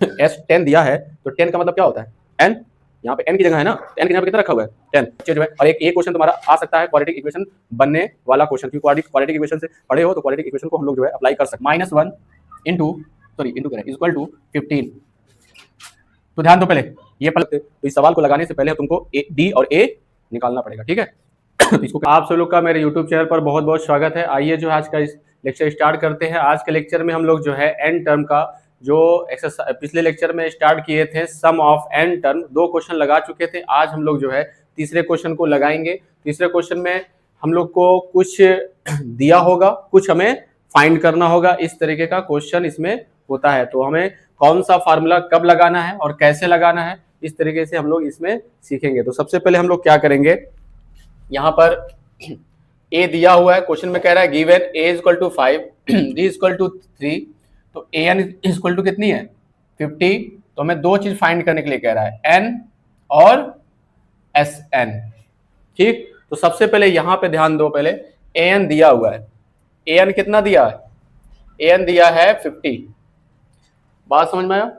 S 10 दिया है तो 10 का मतलब क्या होता है एन, यहाँ पे एन की जगह है ना, एन की जगह पे कितना रखा हुआ है 10 जो है। और एक क्वेश्चन तुम्हारा आ सकता है क्वाड्रेटिक इक्वेशन बनने वाला क्वेश्चन, क्योंकि क्वाड्रेटिक इक्वेशन से पढ़े हो तो क्वाड्रेटिक इक्वेशन को हम लोग जो है अप्लाई कर सकते हैं। -1 इंटू सॉरी इंटू करें इक्वल टू 15। तो ध्यान दो पहले ये तो इस सवाल को लगाने से पहले तुमको डी और ए निकालना पड़ेगा, ठीक है। तो इसको आप सब लोग का मेरे यूट्यूब चैनल पर बहुत बहुत स्वागत है। आइए जो आज का इस लेक्चर स्टार्ट करते हैं। आज के लेक्चर में हम लोग जो है एन टर्म का जो एक्सरसाइज पिछले लेक्चर में स्टार्ट किए थे, सम ऑफ एन टर्म 2 क्वेश्चन लगा चुके थे। आज हम लोग जो है तीसरे क्वेश्चन को लगाएंगे। तीसरे क्वेश्चन में हम लोग को कुछ दिया होगा, कुछ हमें फाइंड करना होगा, इस तरीके का क्वेश्चन इसमें होता है। तो हमें कौन सा फार्मूला कब लगाना है और कैसे लगाना है, इस तरीके से हम लोग इसमें सीखेंगे। तो सबसे पहले हम लोग क्या करेंगे, यहाँ पर ए दिया हुआ है, क्वेश्चन में कह रहा है given a equal to 5 d equal to 3, तो ए एन इक्वल टू कितनी है 50। तो हमें 2 चीज फाइंड करने के लिए कह रहा है, एन और एस एन, ठीक। तो सबसे पहले यहाँ पे ध्यान दो, पहले ए एन दिया हुआ है, ए एन कितना दिया है, ए एन दिया है 50। बात समझ में आया।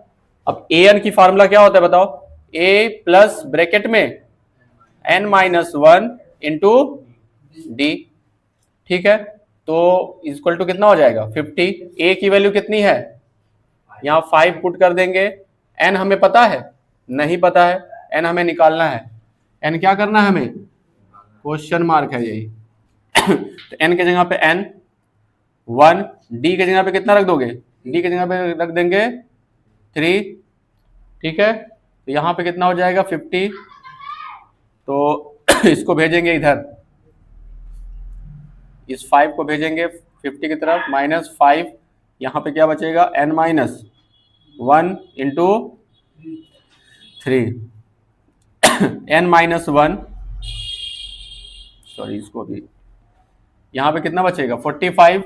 अब ए एन की फार्मूला क्या होता है बताओ, ए प्लस ब्रैकेट में एन माइनस 1 इंटू डी, ठीक है। तो इक्वल टू कितना हो जाएगा 50। ए की वैल्यू कितनी है, यहाँ 5 पुट कर देंगे। एन हमें पता है, नहीं पता है, एन हमें निकालना है। एन क्या करना है हमें, क्वेश्चन मार्क है यही। तो एन के जगह पे एन 1, डी के जगह पे कितना रख दोगे, डी के जगह पे रख देंगे 3, ठीक है। तो यहाँ पे कितना हो जाएगा 50। तो इसको भेजेंगे इधर, इस 5 को भेजेंगे 50 की तरफ, -5, यहाँ पे क्या बचेगा n minus 1 into 3, n minus 1, sorry इसको भी, यहाँ पे कितना बचेगा 45,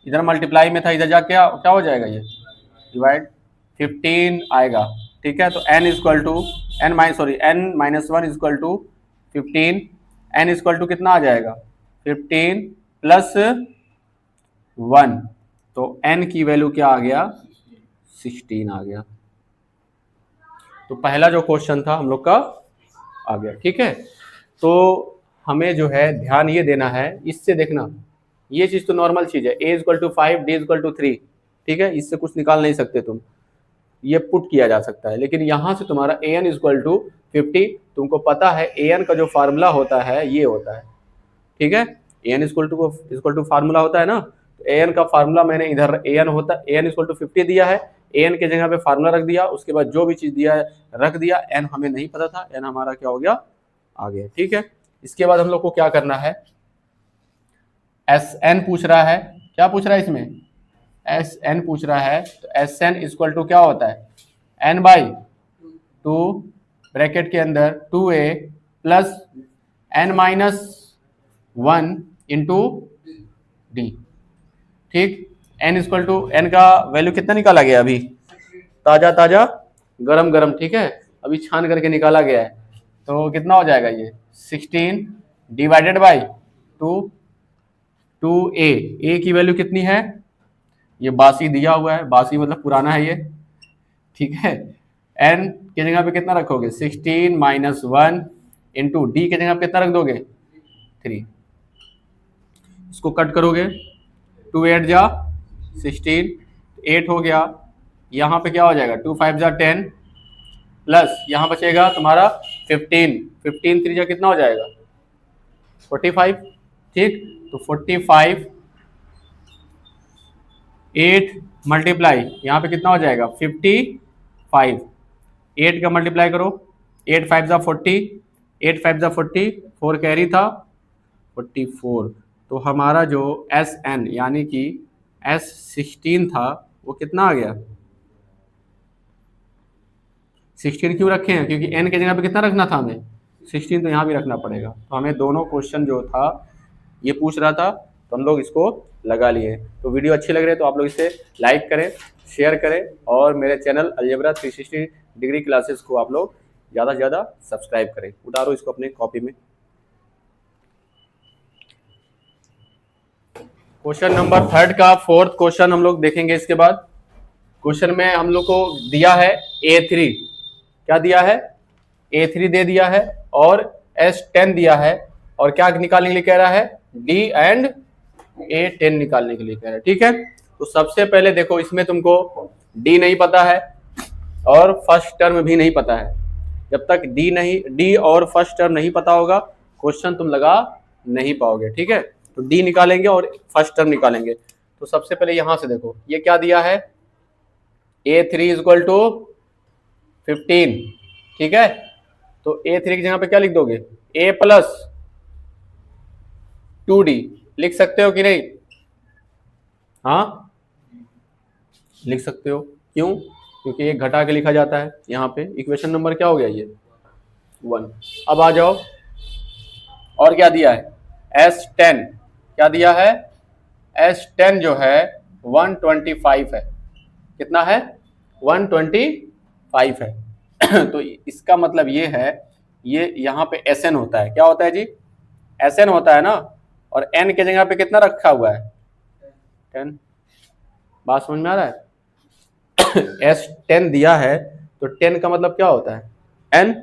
इधर मल्टीप्लाई में था, इधर जा क्या हो जाएगा ये डिवाइड 15 आएगा, ठीक है। तो n equal to n minus 1 equal to 15, n equal to कितना आ जाएगा 15 प्लस 1, तो n की वैल्यू क्या आ गया 16 आ गया। तो पहला जो क्वेश्चन था हम लोग का आ गया, ठीक है। तो हमें जो है ध्यान ये देना है, इससे देखना ये चीज तो नॉर्मल चीज है, a equal to 5 d equal to 3, ठीक है, इससे कुछ निकाल नहीं सकते तुम, ये पुट किया जा सकता है। लेकिन यहां से तुम्हारा ए एन इक्वल टू 50, तुमको पता है ए एन का जो फार्मूला होता है ये होता है, ठीक है। A N equal to formula होता है ना, तो ए एन का फार्मूला मैंने इधर ए एन होता, ए एन इक्वल टू 50 दिया है, ए एन के जगह पे फार्मूला रख दिया, उसके बाद जो भी चीज दिया है रख दिया। एन हमें नहीं पता था, एन हमारा क्या हो गया आ गया, ठीक है। इसके बाद हम लोग को क्या करना है, एस एन पूछ रहा है, क्या पूछ रहा है इसमें एस एन पूछ रहा है। तो एस एन इक्वल टू क्या होता है एन बाई 2 ब्रैकेट के अंदर 2a plus n minus 1 into d, ठीक। एन इक्वल टू, एन का वैल्यू कितना निकाला गया अभी, ताजा ताजा गरम गरम, ठीक है, अभी छान करके निकाला गया है। तो कितना हो जाएगा ये 16 डिवाइडेड बाई 2a, ए की वैल्यू कितनी है, ये बासी दिया हुआ है, बासी मतलब पुराना है ये, ठीक है। एन के जगह पे कितना रखोगे 16 माइनस 1 इंटू डी के जगह पे कितना रख दोगे 3, इसको कट करोगे 2 8 जा 16, 8 हो गया, यहाँ पे क्या हो जाएगा 2 5 जा 10 प्लस यहाँ बचेगा तुम्हारा 15, 15 3 जा कितना हो जाएगा 45, ठीक। तो 45, 8 मल्टीप्लाई यहाँ पे कितना हो जाएगा 55, 8 का मल्टीप्लाई करो, 8 5 जा 40, 8 5 जा 40, 4 कैरी था 44। तो हमारा जो एस एन यानी कि S16 था वो कितना आ गया 16 क्यों रखे हैं, क्योंकि n के जगह पे कितना रखना था हमें 16, तो यहाँ भी रखना पड़ेगा। तो हमें दोनों क्वेश्चन जो था ये पूछ रहा था, तो हम लोग इसको लगा लिए। तो वीडियो अच्छी लग रही है तो आप लोग इसे लाइक करें, शेयर करें, और मेरे चैनल अलजेब्रा 360 डिग्री क्लासेस को आप लोग ज़्यादा से ज़्यादा सब्सक्राइब करें। उतारो इसको अपने कॉपी में। क्वेश्चन नंबर 3 का 4th क्वेश्चन हम लोग देखेंगे इसके बाद। क्वेश्चन में हम लोग को दिया है A3, क्या दिया है, A3 दे दिया है और S10 दिया है, और क्या निकालने के लिए कह रहा है, D एंड A10 निकालने के लिए कह रहा है। ठीक है, तो सबसे पहले देखो इसमें तुमको D नहीं पता है और फर्स्ट टर्म भी नहीं पता है। जब तक D और फर्स्ट टर्म नहीं पता होगा क्वेश्चन तुम लगा नहीं पाओगे। ठीक है, तो D निकालेंगे और फर्स्ट टर्म निकालेंगे। तो सबसे पहले यहां से देखो ये क्या दिया है, A3 इक्वल टू 15। ठीक है, तो A3 की जगह पे क्या लिख दोगे, A प्लस 2D लिख सकते हो कि नहीं, हाँ लिख सकते हो। क्यों, क्योंकि एक घटा के लिखा जाता है। यहाँ पे इक्वेशन नंबर क्या हो गया, ये 1। अब आ जाओ, और क्या दिया है, S10, क्या दिया है, S10 जो है 125 है। कितना है, 125 है। तो इसका मतलब ये है, ये यहाँ पे Sn होता है, क्या होता है जी, Sn होता है ना, और n के जगह पे कितना रखा हुआ है, 10। बात समझ में आ रहा है, S10 दिया है तो 10 का मतलब क्या होता है, n,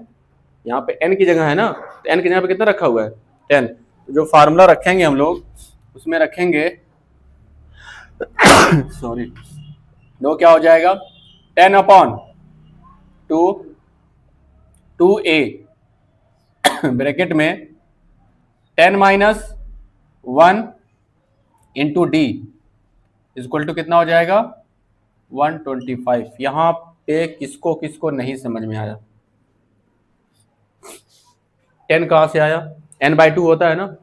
यहाँ पे n की जगह है ना, तो n की जगह पे कितना रखा हुआ है, 10। तो जो फार्मूला रखेंगे हम लोग उसमें रखेंगे सॉरी, दो क्या हो जाएगा, 10/2 2a ब्रैकेट में 10 minus 1 into d equal to कितना हो जाएगा, 125। यहां पे किसको किसको नहीं समझ में आया, 10 कहां से आया, n/2 होता है ना,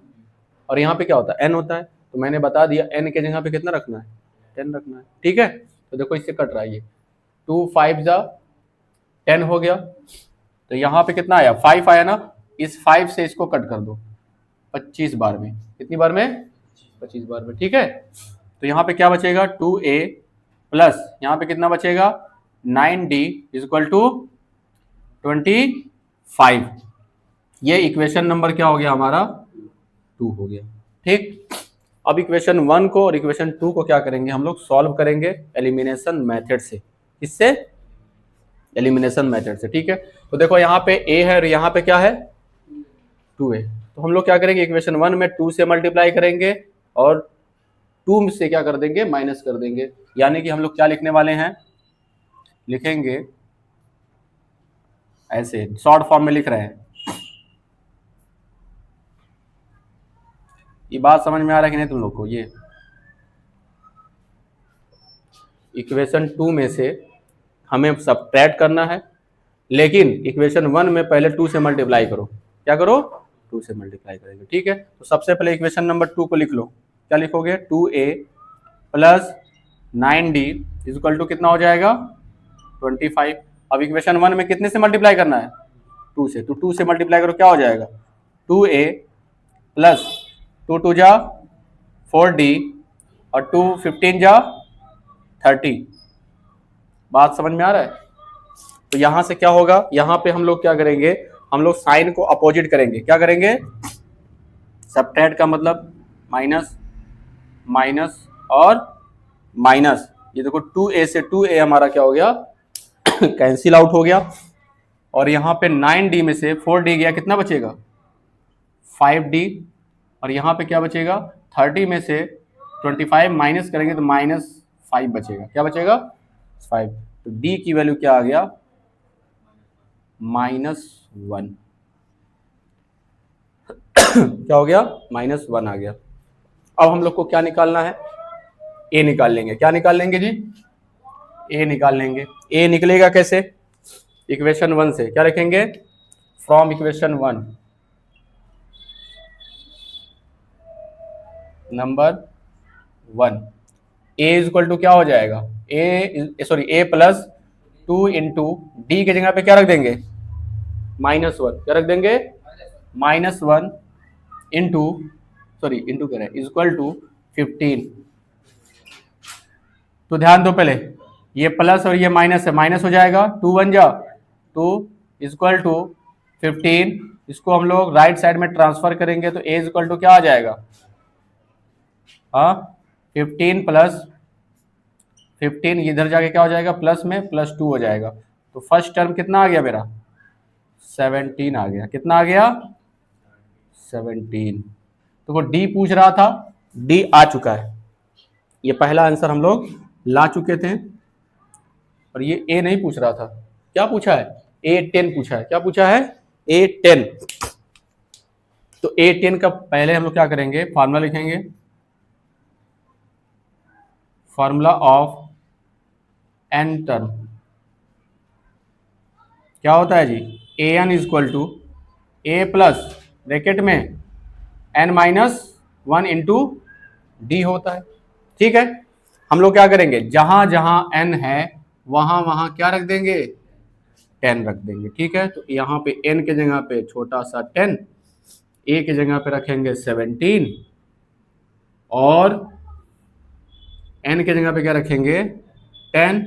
और यहाँ पे क्या होता है, n होता है। तो मैंने बता दिया n के जगह पे कितना रखना है, 10 रखना है। ठीक है, तो देखो इससे कट रहा है ये, 2 5 जा 10 हो गया, तो यहाँ पे कितना आया, 5 आया ना, इस 5 से इसको कट कर दो 25 बार में, कितनी बार में, 25 बार में। ठीक है, तो यहाँ पे क्या बचेगा, 2a प्लस यहाँ पे कितना बचेगा, 9d इक्वल टू 25। ये इक्वेशन नंबर क्या हो गया हमारा, 2 हो गया। ठीक, अब इक्वेशन 1 को और इक्वेशन 2 को क्या करेंगे हम लोग, सॉल्व करेंगे एलिमिनेशन मेथड से। किससे, एलिमिनेशन मेथड से। ठीक है, तो देखो यहाँ पे a है और यहाँ पे क्या है, 2 है। तो हम लोग क्या करेंगे, इक्वेशन 1 में 2 से मल्टीप्लाई करेंगे और 2 से क्या कर देंगे, माइनस कर देंगे। यानी कि हम लोग क्या लिखने वाले हैं, लिखेंगे ऐसे, शॉर्ट फॉर्म में लिख रहे हैं। ये बात समझ में आ रहा है कि नहीं तुम लोग को, ये इक्वेशन 2 में से हमें सब्ट्रैक्ट करना है, लेकिन इक्वेशन 1 में पहले 2 से मल्टीप्लाई करो। क्या करो, 2 से मल्टीप्लाई करेंगे। ठीक है, तो सबसे पहले इक्वेशन नंबर 2 को लिख लो। क्या लिखोगे, 2a plus 9d equal to कितना हो जाएगा, 25। अब इक्वेशन 1 में कितने से मल्टीप्लाई करना है, 2 से, तो 2 से मल्टीप्लाई करो, क्या हो जाएगा, 2a प्लस 2 2 जा 4d और 2 15 जा 30। बात समझ में आ रहा है, तो यहां से क्या होगा, यहां पे हम लोग क्या करेंगे, हम लोग साइन को अपोजिट करेंगे। क्या करेंगे, सब्ट्रैक्ट का मतलब माइनस, माइनस और माइनस। ये देखो 2a से 2a हमारा क्या हो गया, कैंसिल आउट हो गया, और यहाँ पे 9d में से 4d गया, कितना बचेगा, 5d, और यहाँ पे क्या बचेगा, 30 में से 25 माइनस करेंगे तो -5 बचेगा। क्या बचेगा, 5। तो d की वैल्यू क्या आ गया, -1। क्या हो गया, -1 आ गया। अब हम लोग को क्या निकालना है, a निकाल लेंगे। क्या निकाल लेंगे जी, a निकाल लेंगे। a निकलेगा कैसे, इक्वेशन 1 से। क्या लिखेंगे, from equation 1 number 1 a equal to क्या हो जाएगा, a प्लस 2 इंटू डी के जगह पे क्या रख देंगे, -1। क्या रख देंगे, -1 इंटू, सॉरी इंटू कह रहे हैं, इक्वल टू 15। तो ध्यान दो, पहले ये प्लस और ये माइनस है, माइनस हो जाएगा, 2 1 जा 2 इक्वल टू 15। इसको हम लोग राइट साइड में ट्रांसफर करेंगे तो a इक्वल टू क्या आ जाएगा, हाँ 15 प्लस 15 इधर जाके क्या हो जाएगा, प्लस में +2 हो जाएगा। तो फर्स्ट टर्म कितना आ गया मेरा, 17 आ गया। कितना आ गया, 17। तो वो डी पूछ रहा था, डी आ चुका है। ये पहला आंसर हम लोग ला चुके थे। और ये ए नहीं पूछ रहा था, क्या पूछा है, A10 पूछा है। क्या पूछा है, A10। तो A10 का पहले हम लोग क्या करेंगे, फार्मूला लिखेंगे, फार्मूला ऑफ एन टर्म क्या होता है जी, AN equal to A plus bracket में n-1 इंटू डी होता है। ठीक है, हम लोग क्या करेंगे, जहां जहां n है वहां वहां क्या रख देंगे, 10 रख देंगे। ठीक है, तो यहाँ पे n के जगह पे छोटा सा 10, a के जगह पे रखेंगे 17 और n के जगह पे क्या रखेंगे 10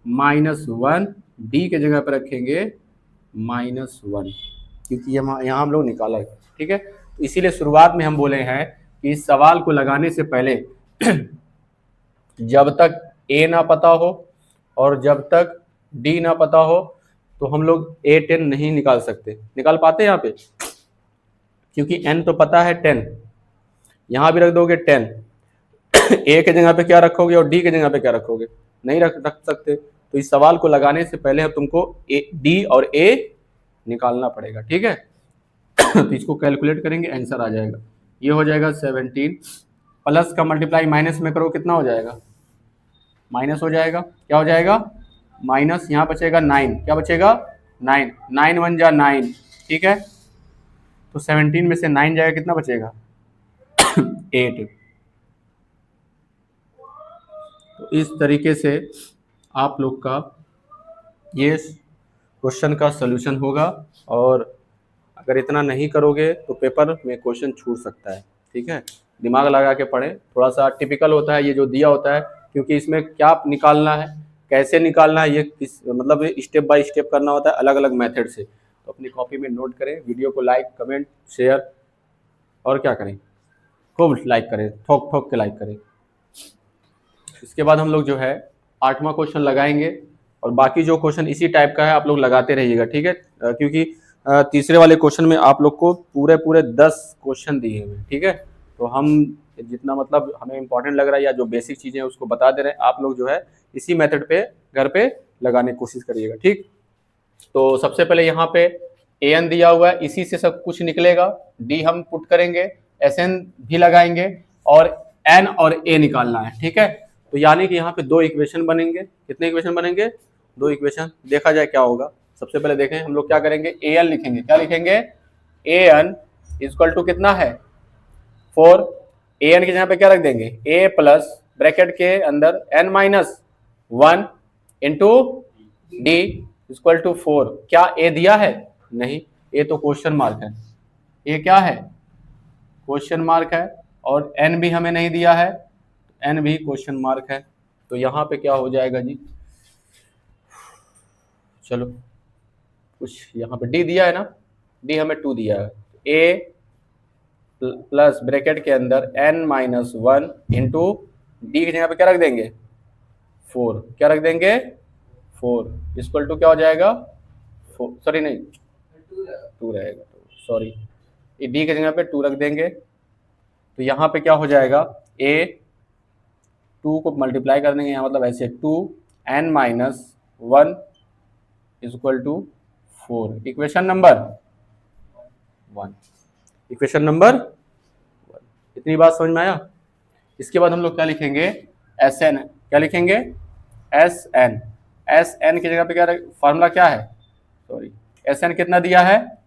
-1, d के जगह पे रखेंगे -1, क्योंकि यहाँ हम लोग निकाला है। ठीक है, तो इसीलिए शुरुआत में हम बोले हैं कि इस सवाल को लगाने से पहले जब तक a ना पता हो और जब तक d ना पता हो तो हम लोग A10 नहीं निकाल सकते। निकाल पाते यहाँ पे, क्योंकि n तो पता है 10, यहाँ भी रख दोगे 10, a के जगह पे क्या रखोगे और d के जगह पे क्या रखोगे, नहीं रख सकते। तो इस सवाल को लगाने से पहले तुमको d और a निकालना पड़ेगा। ठीक है, तो इसको कैलकुलेट करेंगे, आंसर आ जाएगा। ये हो जाएगा 17, प्लस का मल्टीप्लाई माइनस में करो कितना हो जाएगा, माइनस हो जाएगा। क्या हो जाएगा, माइनस, यहाँ बचेगा 9, क्या बचेगा 9, 9 1 जा 9। ठीक है, तो 17 में से 9 जाएगा, कितना बचेगा 8। तो इस तरीके से आप लोग का ये क्वेश्चन का सलूशन होगा, और अगर इतना नहीं करोगे तो पेपर में क्वेश्चन छूट सकता है। ठीक है, दिमाग लगा के पढ़ें, थोड़ा सा टिपिकल होता है ये जो दिया होता है, क्योंकि इसमें क्या निकालना है, कैसे निकालना है, ये किस मतलब स्टेप बाय स्टेप करना होता है अलग अलग मेथड से। तो अपनी कॉपी में नोट करें, वीडियो को लाइक कमेंट शेयर और क्या करें, खूब लाइक करें, ठोक ठोक के लाइक करें। इसके बाद हम लोग जो है 8वां क्वेश्चन लगाएंगे, और बाकी जो क्वेश्चन इसी टाइप का है आप लोग लगाते रहिएगा। ठीक है, क्योंकि तीसरे वाले क्वेश्चन में आप लोग को पूरे 10 क्वेश्चन दिए हुए हैं। ठीक है, तो हम जितना मतलब हमें इंपॉर्टेंट लग रहा है या जो बेसिक चीज़ें हैं उसको बता दे रहे हैं, आप लोग जो है इसी मेथड पे घर पे लगाने की कोशिश करिएगा। ठीक, तो सबसे पहले यहाँ पे an दिया हुआ है, इसी से सब कुछ निकलेगा, d हम पुट करेंगे, sn भी लगाएंगे और n और a निकालना है। ठीक है, तो यानी कि यहाँ पे 2 इक्वेशन बनेंगे। कितने इक्वेशन बनेंगे, 2 इक्वेशन। देखा जाए क्या होगा। सबसे पहले देखें, हम लोग क्या करेंगे, an लिखेंगे। क्या लिखेंगे, an इक्वल टू कितना है 4, an की जगह पे क्या रख देंगे, a प्लस ब्रैकेट के अंदर n-1 into d equal to 4। क्या a दिया है, नहीं, a तो क्वेश्चन मार्क है, a क्या है क्वेश्चन मार्क है, और n भी हमें नहीं दिया है, n भी क्वेश्चन मार्क है। तो यहाँ पे क्या हो जाएगा जी, चलो कुछ यहाँ पे d दिया है ना, d हमें 2 दिया है, a प्लस ब्रैकेट के अंदर n-1 इंटू डी की जगह पे क्या रख देंगे 4। क्या रख देंगे 4 इक्वल टू क्या हो जाएगा 4, सॉरी नहीं 2 रहेगा, सॉरी, ये डी की जगह पे 2 रख देंगे। तो यहाँ पे क्या हो जाएगा, a 2 को मल्टीप्लाई कर देंगे यहाँ, मतलब ऐसे 2n-1 equal to 4, equation number 1, equation number 1। इतनी बात समझ में आया। इसके बाद हम लोग क्या लिखेंगे, Sn। क्या लिखेंगे, Sn। Sn की जगह पे क्या फार्मूला क्या है, सॉरी, Sn कितना दिया है,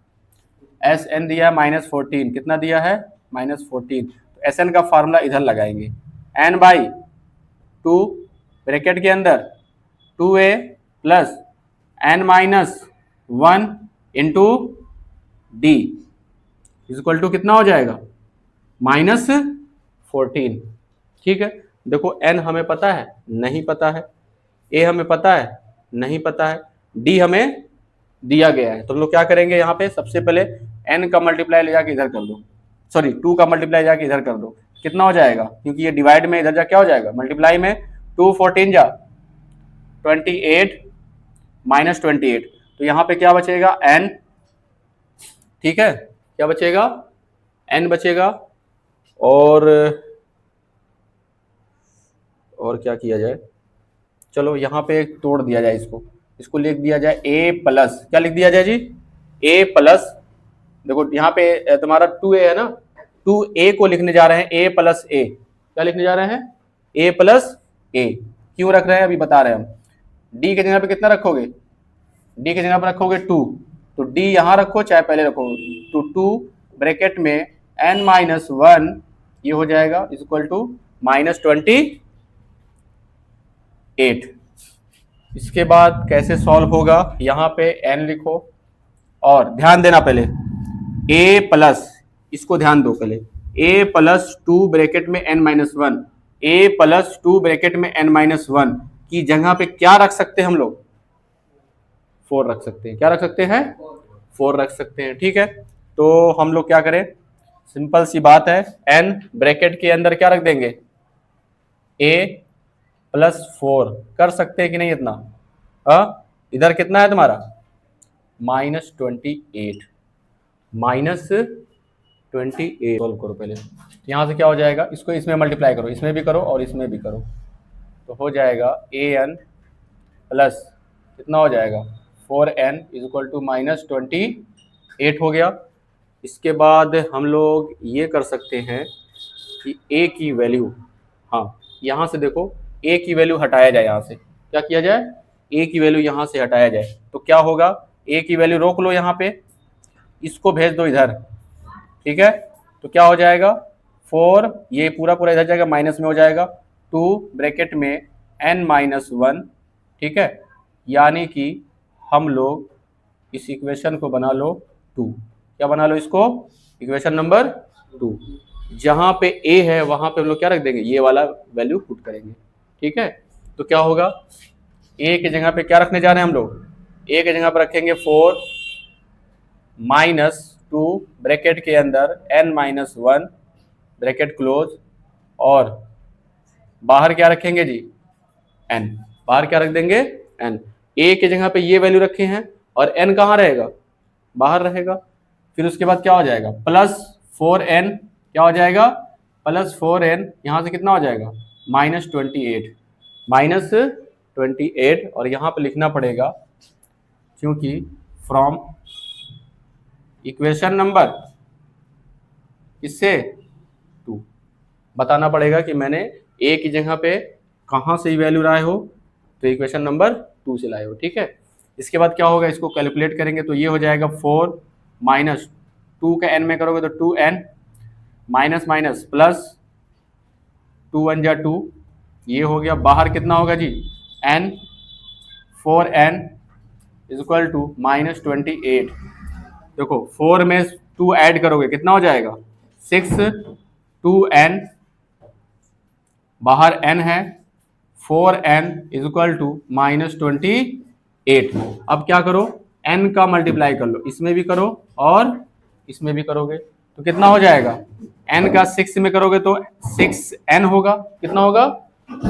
Sn दिया है -14। कितना दिया है, -14। तो Sn का फार्मूला इधर लगाएंगे, n/2 ब्रैकेट के अंदर 2a plus n-1 into d equal to कितना हो जाएगा -14। ठीक है, देखो n हमें पता है, नहीं पता है, a हमें पता है, नहीं पता है, d हमें दिया गया है। तो हम लोग क्या करेंगे, यहाँ पे सबसे पहले n का मल्टीप्लाई ले जाके इधर कर दो, सॉरी 2 का मल्टीप्लाई जाके इधर कर दो, कितना हो जाएगा, क्योंकि ये डिवाइड में इधर जा क्या हो जाएगा, मल्टीप्लाई में 2 14 जा 28 माइनस 28, तो यहाँ पे क्या बचेगा n, ठीक है, क्या बचेगा n बचेगा। और क्या किया जाए, चलो यहाँ पे तोड़ दिया जाए इसको, इसको लिख दिया जाए a प्लस, क्या लिख दिया जाए जी, a प्लस, देखो यहाँ पे तुम्हारा 2a है ना, 2a को लिखने जा रहे हैं a प्लस a, क्या लिखने जा रहे हैं a प्लस a, क्यों रख रहे हैं अभी बता रहे हैं हम। d के जगह पे कितना रखोगे, d के जगह पे रखोगे 2, तो d यहाँ रखो चाहे पहले रखो, तो 2 ब्रैकेट में n माइनस 1 ये हो जाएगा इक्वल टू माइनस 28। इसके बाद कैसे सॉल्व होगा, यहाँ पे n लिखो और ध्यान देना पहले a प्लस, इसको ध्यान दो पहले, a प्लस 2 ब्रैकेट में n minus 1, a plus 2 bracket में n माइनस 1 की जगह पे क्या रख सकते हैं हम लोग, 4 रख सकते हैं, क्या रख सकते हैं 4 रख सकते हैं, ठीक है। तो हम लोग क्या करें, सिंपल सी बात है, n ब्रैकेट के अंदर क्या रख देंगे a प्लस 4, कर सकते हैं कि नहीं इतना, इधर कितना है तुम्हारा माइनस 28, माइनस 28 सॉल्व करो पहले, यहाँ से क्या हो जाएगा, इसको इसमें मल्टीप्लाई करो, इसमें भी करो और इसमें भी करो, तो हो जाएगा an प्लस कितना हो जाएगा 4n इक्वल टू माइनस 28 हो गया। इसके बाद हम लोग ये कर सकते हैं कि a की वैल्यू, हाँ यहाँ से देखो a की वैल्यू हटाया जाए, यहाँ से क्या किया जाए, a की वैल्यू यहाँ से हटाया जाए, तो क्या होगा, a की वैल्यू रोक लो यहाँ पे, इसको भेज दो इधर, ठीक है, तो क्या हो जाएगा 4, ये पूरा पूरा इधर जाएगा माइनस में हो जाएगा, 2 ब्रैकेट में n माइनस 1, ठीक है, यानी कि हम लोग इस इक्वेशन को बना लो 2, क्या बना लो इसको, इक्वेशन नंबर 2, जहां पे a है वहां पे हम लोग क्या रख देंगे, ये वाला वैल्यू पुट करेंगे, ठीक है। तो क्या होगा, a की जगह पे क्या रखने जा रहे हैं हम लोग, a की जगह पे रखेंगे 4 माइनस 2 ब्रैकेट के अंदर n माइनस 1 ब्रैकेट क्लोज, और बाहर क्या रखेंगे जी n, बाहर क्या रख देंगे n, a की जगह पे ये वैल्यू रखे हैं और n कहाँ रहेगा, बाहर रहेगा। फिर उसके बाद क्या हो जाएगा प्लस 4n, क्या हो जाएगा प्लस 4n, यहाँ से कितना हो जाएगा माइनस 28, माइनस 28, और यहाँ पे लिखना पड़ेगा क्योंकि फ्रॉम इक्वेशन नंबर इससे 2, बताना पड़ेगा कि मैंने a की जगह पे कहाँ से वैल्यू लाए हो, तो इक्वेशन नंबर 2 से लाए हो, ठीक है। इसके बाद क्या होगा, इसको कैलकुलेट करेंगे तो ये हो जाएगा 4 माइनस 2 का n में करोगे तो 2n, माइनस माइनस प्लस 2 1 जा 2, ये हो गया, बाहर कितना होगा जी n, 4n equal to minus 28, देखो 4 में 2 ऐड करोगे कितना हो जाएगा 6, 2n बाहर n है, 4n इक्वल टू माइनस 28। अब क्या करो, n का मल्टीप्लाई कर लो, इसमें भी करो और इसमें भी करोगे तो कितना हो जाएगा, n का 6 में करोगे तो 6n होगा, कितना होगा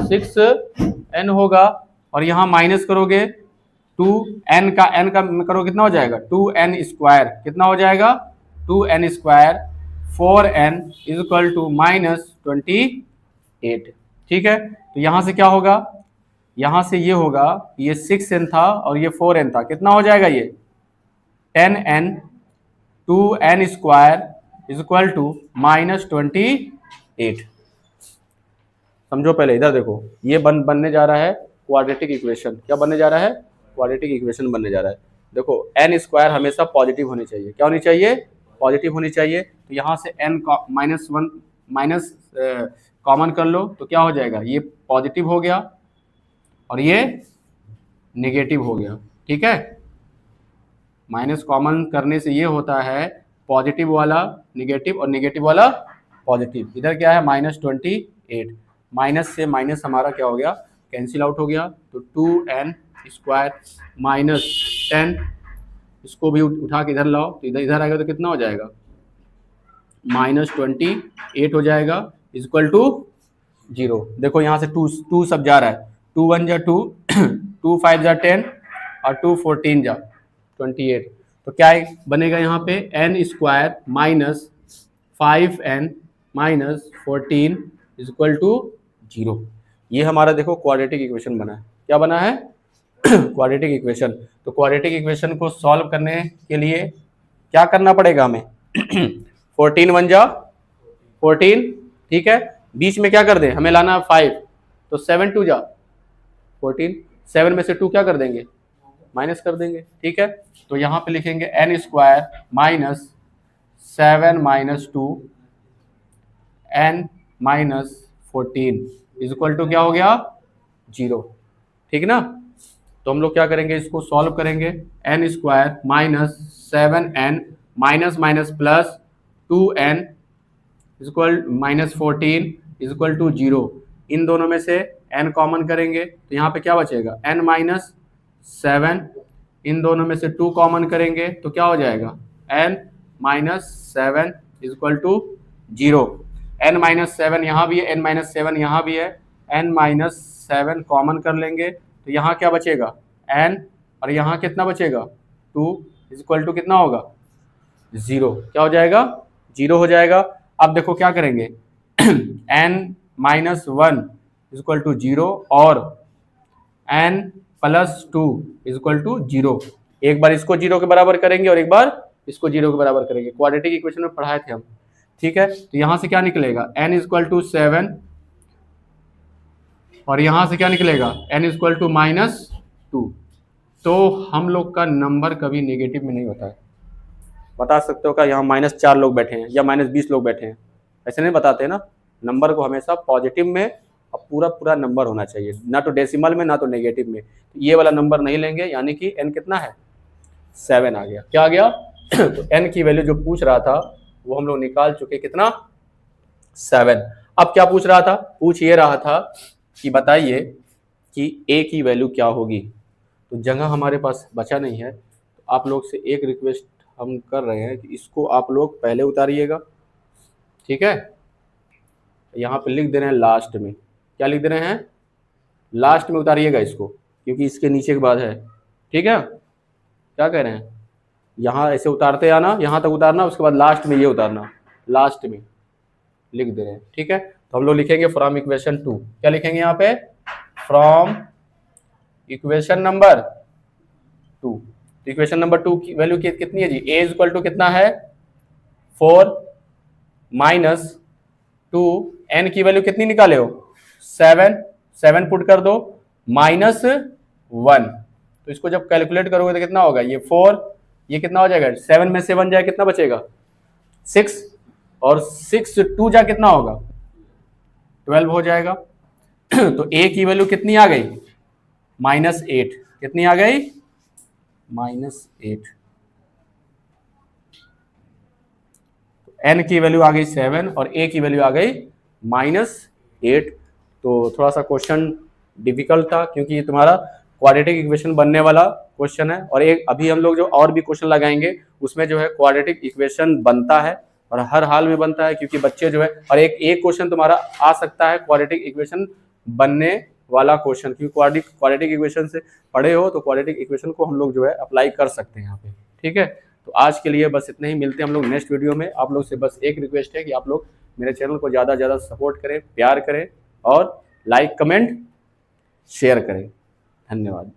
6n होगा, और यहाँ माइनस करोगे 2n का n का करो कितना हो जाएगा 2n स्क्वायर, कितना हो जाएगा 2n square, 4n equal to minus 28, ठीक है। तो यहाँ से क्या होगा, यहाँ से ये होगा, ये 6n था और ये 4n था, कितना हो जाएगा ये 10n, 2n square equal to minus 28। समझो पहले, इधर देखो, ये बनने जा रहा है क्वाड्रेटिक इक्वेशन, क्या बनने जा रहा है क्वाड्रेटिक इक्वेशन बनने जा रहा है। देखो n स्क्वायर हमेशा पॉजिटिव होनी चाहिए, क्या होनी चाहिए पॉजिटिव होनी चाहिए, तो यहाँ से n माइनस 1 माइनस कॉमन कर लो तो क्या हो जाएगा, ये पॉजिटिव हो गया और ये नेगेटिव हो गया, ठीक है। माइनस कॉमन करने से ये होता है पॉजिटिव वाला नेगेटिव और नेगेटिव वाला पॉजिटिव, इधर क्या है माइनस 28, माइनस से माइनस हमारा क्या हो गया कैंसिल आउट हो गया, तो 2n स्क्वायर माइनस 10, इसको भी उठा के इधर लाओ तो इधर इधर आएगा तो कितना हो जाएगा माइनस 28 हो जाएगा इक्वल टू 0। देखो यहाँ से 2 सब जा रहा है, 2 1 जा 2, 2 5 जा 10 और 2 14 जा 28। तो क्या बनेगा यहाँ पे n square minus 5n minus 14 is equal to 0। ये हमारा देखो क्वाड्रेटिक इक्वेशन बना है। क्या बना है? Quadratic equation. तो क्वाड्रेटिक इक्वेशन को सॉल्व करने के लिए क्या करना पड़ेगा हमें? 14 1 जा 14, ठीक है। बीच में क्या कर दें? हमें लाना 5, तो 7 2 जा 14, 7 में से 2 क्या कर देंगे? माइनस कर देंगे, ठीक है। तो यहाँ पे लिखेंगे n square minus 7 minus 2 n minus 14 is equal to क्या हो गया? 0, ठीक ना। तो हम लोग क्या करेंगे, इसको सॉल्व करेंगे। n square minus 7n minus minus plus 2n is equal minus 14 is equal to 0। इन दोनों में से n कॉमन करेंगे तो यहाँ पे क्या बचेगा? n minus 7। इन दोनों में से 2 कॉमन करेंगे तो क्या हो जाएगा? n minus 7 is equal to 0। n minus 7 यहाँ भी है, n माइनस 7 यहाँ भी है। n माइनस 7 कॉमन कर लेंगे तो यहाँ क्या बचेगा? n, और यहाँ कितना बचेगा? 2 इज इक्वल टू कितना होगा? 0। क्या हो जाएगा? 0 हो जाएगा। अब देखो क्या करेंगे, n minus 1 is equal to 0 और n plus 2 is equal to 0। एक बार इसको 0 के बराबर करेंगे और एक बार इसको 0 के बराबर करेंगे। क्वाड्रेटिक इक्वेशन में पढ़ाए थे हम, ठीक है। तो यहाँ से क्या निकलेगा? n इज इक्वल टू 7 और यहाँ से क्या निकलेगा? n is equal to minus 2। तो हम लोग का नंबर कभी नेगेटिव में नहीं होता है। बता सकते हो क्या यहाँ -4 लोग बैठे हैं या -20 लोग बैठे हैं? ऐसे नहीं बताते ना। नंबर को हमेशा पॉजिटिव में और पूरा पूरा नंबर होना चाहिए, ना तो डेसिमल में ना तो नेगेटिव में। ये वाला नंबर नहीं लेंगे, यानी कि n कितना है? 7 आ गया। क्या आ गया? तो n की वैल्यू जो पूछ रहा था वो हम लोग निकाल चुके। कितना? 7। अब क्या पूछ रहा था? पूछ ये रहा था कि बताइए कि a की वैल्यू क्या होगी। तो जगह हमारे पास बचा नहीं है, तो आप लोग से एक रिक्वेस्ट हम कर रहे हैं कि इसको आप लोग पहले उतारिएगा, ठीक है। यहाँ पे लिख दे रहे हैं लास्ट में। क्या लिख दे रहे हैं? लास्ट में उतारिएगा इसको, क्योंकि इसके नीचे के बाद है, ठीक है। क्या कह रहे हैं? यहाँ ऐसे उतारते आना, यहाँ तक उतारना, उसके बाद लास्ट में ये उतारना, लास्ट में लिख दे रहे हैं, ठीक है। तो हम लोग लिखेंगे फ्रॉम इक्वेशन 2। क्या लिखेंगे यहाँ पे? From equation number 2। Equation number 2 की वैल्यू कितनी है जी? a इज इक्वल टू कितना है? 4 माइनस 2, n की वैल्यू कितनी निकाले हो? 7 पुट कर दो, माइनस 1। तो इसको जब कैलकुलेट करोगे तो कितना होगा? ये 4, ये कितना हो जाएगा? 7 में से 1 जाए कितना बचेगा? 6, और 6 2 जा कितना होगा? 12 हो जाएगा। तो a की वैल्यू कितनी आ गई? -8। कितनी आ गई? -8। n की वैल्यू आ गई 7 और a की वैल्यू आ गई -8। तो थोड़ा सा क्वेश्चन डिफिकल्ट था, क्योंकि ये तुम्हारा क्वाड्रेटिक इक्वेशन बनने वाला क्वेश्चन है। और एक अभी हम लोग जो और भी क्वेश्चन लगाएंगे उसमें जो है क्वाड्रेटिक इक्वेशन बनता है और हर हाल में बनता है, क्योंकि बच्चे जो है, और एक क्वेश्चन तुम्हारा आ सकता है क्वाड्रेटिक इक्वेशन बनने वाला क्वेश्चन, क्योंकि क्वाड्रेटिक इक्वेशन से पढ़े हो तो क्वाड्रेटिक इक्वेशन को हम लोग जो है अप्लाई कर सकते हैं यहाँ पे, ठीक है। तो आज के लिए बस इतना ही, मिलते हैं हम लोग नेक्स्ट वीडियो में। आप लोग से बस एक रिक्वेस्ट है कि आप लोग मेरे चैनल को ज़्यादा से ज़्यादा सपोर्ट करें, प्यार करें और लाइक कमेंट शेयर करें। धन्यवाद।